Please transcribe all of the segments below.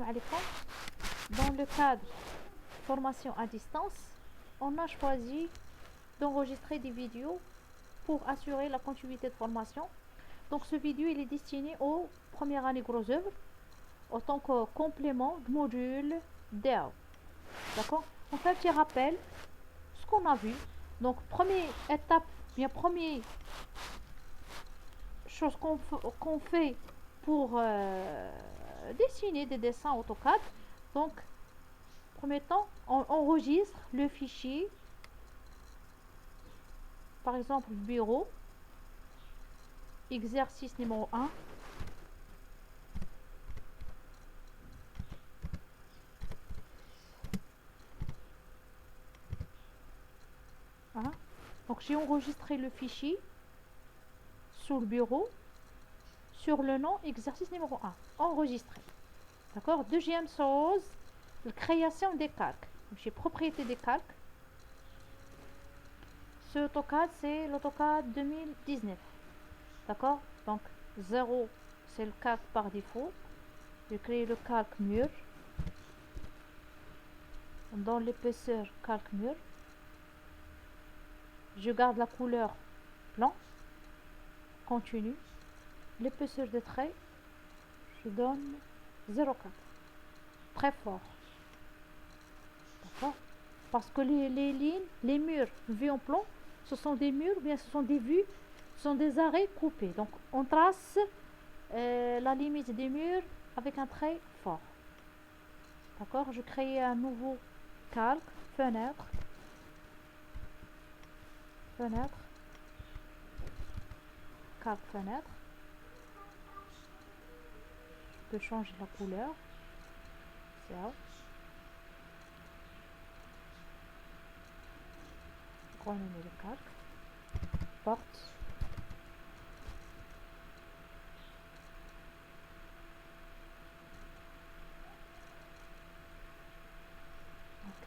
alaykoum. Dans le cadre formation à distance, on a choisi d'enregistrer des vidéos pour assurer la continuité de formation. Donc ce vidéo il est destiné aux premières années gros œuvres en tant que complément de module DEO. D'accord? On fait un petit rappel ce qu'on a vu. Donc première étape, bien première chose qu'on fait pour dessiner des dessins AutoCAD. Donc premier temps, on enregistre le fichier, par exemple bureau, exercice numéro 1. Voilà. Donc j'ai enregistré le fichier sur le bureau, sur le nom exercice numéro 1. Enregistré. D'accord? Deuxième chose, la création des calques. J'ai propriété des calques. Ce AutoCAD, c'est l'AutoCAD 2019. D'accord? Donc 0, c'est le calque par défaut. Je crée le calque mur. Dans l'épaisseur calque mur, je garde la couleur blanc. Continue. L'épaisseur de trait, je donne 0,4. Très fort. D'accord? Parce que les lignes, les murs vus en plan, ce sont des murs, bien ce sont des vues, ce sont des arrêts coupés. Donc on trace la limite des murs avec un trait fort. D'accord? Je crée un nouveau calque, fenêtre, fenêtre, calque fenêtre. Je peux changer la couleur. Ça. Je renommer le calque. Porte.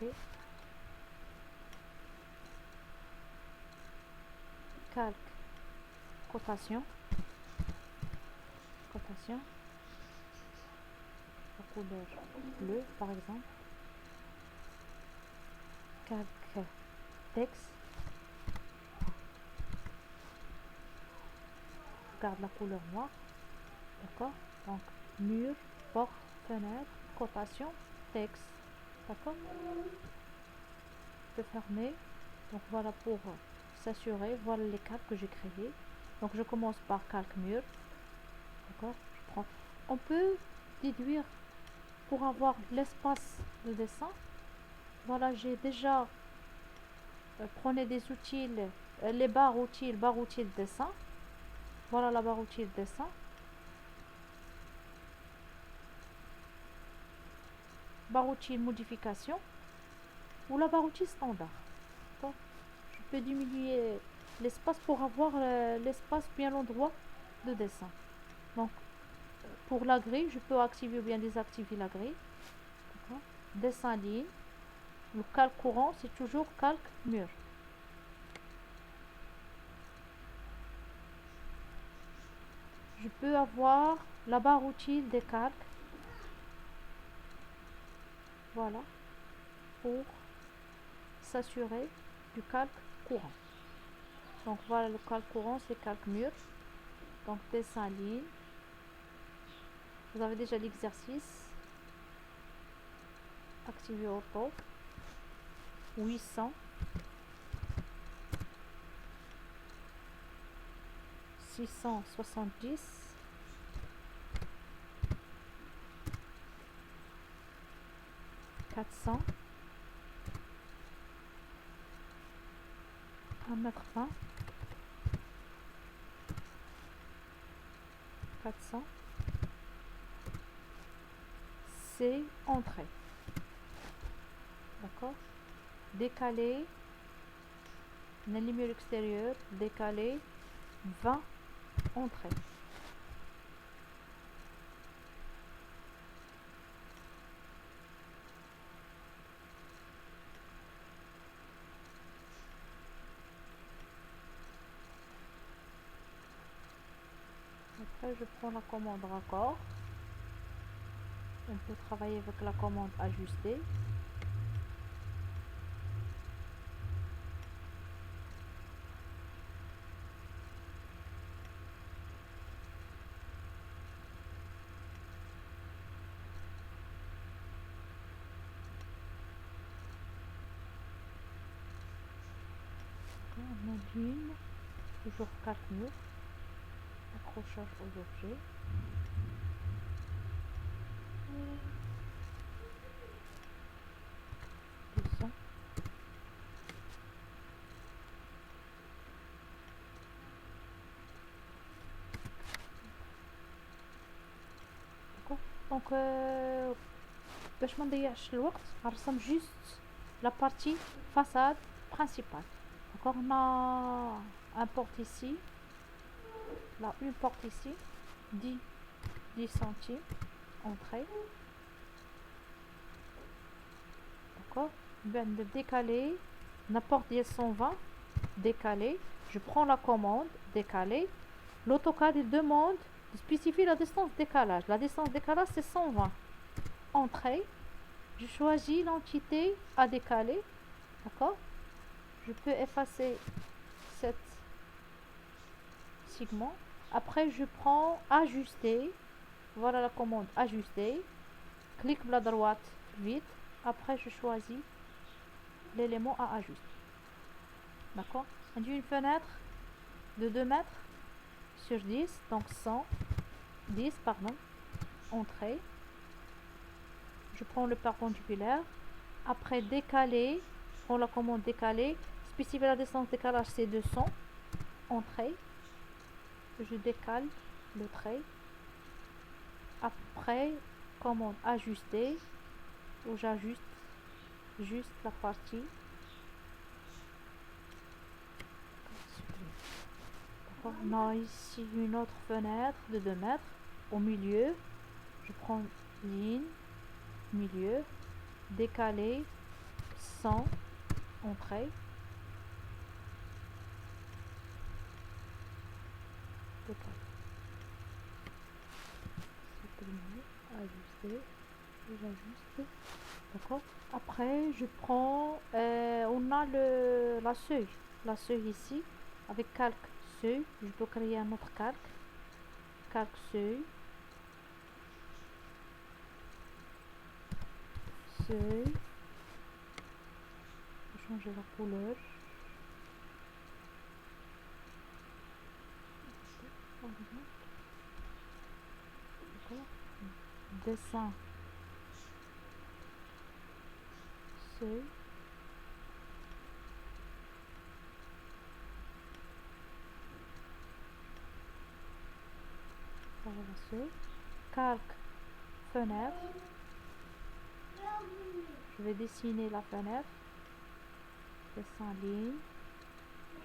Ok. Calque. Cotation. Cotation. La couleur bleue par exemple. Calque texte. Je garde la couleur noire. D'accord? Donc mur, porte, fenêtre, cotation, texte. D'accord? Je peux fermer. Donc voilà pour s'assurer. Voilà les calques que j'ai créés. Donc je commence par calque mur. D'accord? Je prends. On peut déduire pour avoir l'espace de dessin. Voilà, j'ai déjà prenez des outils, les barres outils de dessin. Voilà la barre outils de dessin. Barre outils modification ou la barre outils standard. Donc, je peux diminuer l'espace pour avoir l'espace bien l'endroit de dessin. Donc pour la grille, je peux activer ou bien désactiver la grille. Dessin ligne. Le calque courant, c'est toujours calque mur. Je peux avoir la barre utile des calques. Voilà. Pour s'assurer du calque courant. Donc voilà le calque courant, c'est calque mur. Donc dessin ligne. Vous avez déjà l'exercice. Activer auto. 800. 670. 400. 1m20. 400. C'est entrée. D'accord? Décaler. Les lumières extérieures. Décaler. 20. Entrée. Après, je prends la commande raccord. On peut travailler avec la commande ajuster. On a d'une, toujours 4 murs, accrochage aux objets. Descend. D'accord. Donc باش ما نضيعش الوقت هنرسم juste la partie façade principale. D'accord, on a un porte ici, là une porte ici, 10 centimes, entrée. D'accord, ben de décaler, la porte est 120, décaler, je prends la commande, décaler. L'AutoCAD il demande de spécifier la distance décalage. La distance décalage c'est 120. Entrée, je choisis l'entité à décaler. D'accord, je peux effacer cette segment. Après je prends ajuster, voilà la commande ajuster, clique de la droite vite, après je choisis l'élément à ajuster. D'accord, on dit une fenêtre de 2 mètres sur 10, donc 110 pardon. Entrée, je prends le perpendiculaire, après décaler, je prends la commande décaler, spécifier la distance décalage c'est 200. Entrée, je décale le trait, après commande ajuster, où j'ajuste juste la partie. On a ici une autre fenêtre de 2 mètres au milieu, je prends ligne, milieu, décaler 100, entrée, décaler, supprimer, ajuster, j'ajuste. D'accord, après je prends on a la seuil ici avec calque seuil, je peux créer un autre calque seuil, je vais changer la couleur, dessin seuil, voilà seuil, calque fenêtre, je vais dessiner la fenêtre, dessin ligne,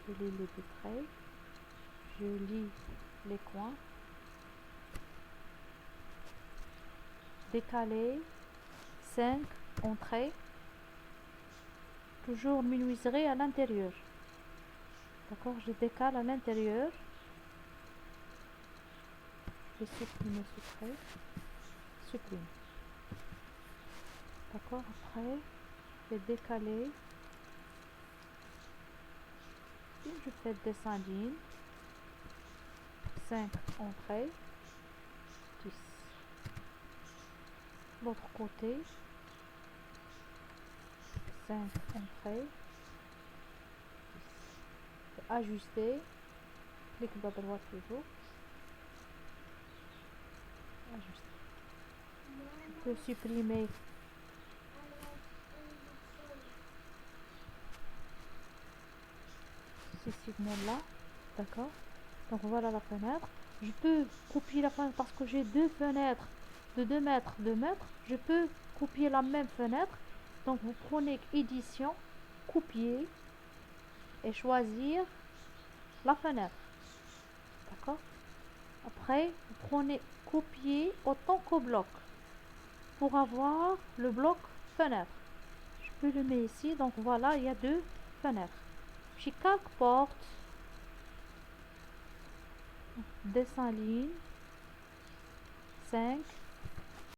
je lis les deux traits, je lis les coins, décaler 5, entrée, toujours menuiserie à l'intérieur. D'accord, je décale à l'intérieur, je supprime ce trait, supprime. D'accord, après je vais décaler, et je fais dessin ligne, 5 entrées, 10. L'autre côté, 5 entrées, 10. Ajuster, clic de droite toujours, ajuster. Je peux supprimer ces segments-là. D'accord, donc voilà la fenêtre. Je peux copier la fenêtre parce que j'ai deux fenêtres de 2 mètres, 2 mètres. Je peux copier la même fenêtre. Donc vous prenez édition, copier et choisir la fenêtre. D'accord, après vous prenez copier autant qu'au bloc pour avoir le bloc fenêtre. Je peux le mettre ici, donc voilà, il y a deux fenêtres. Chez calque porte, dessin ligne, 5,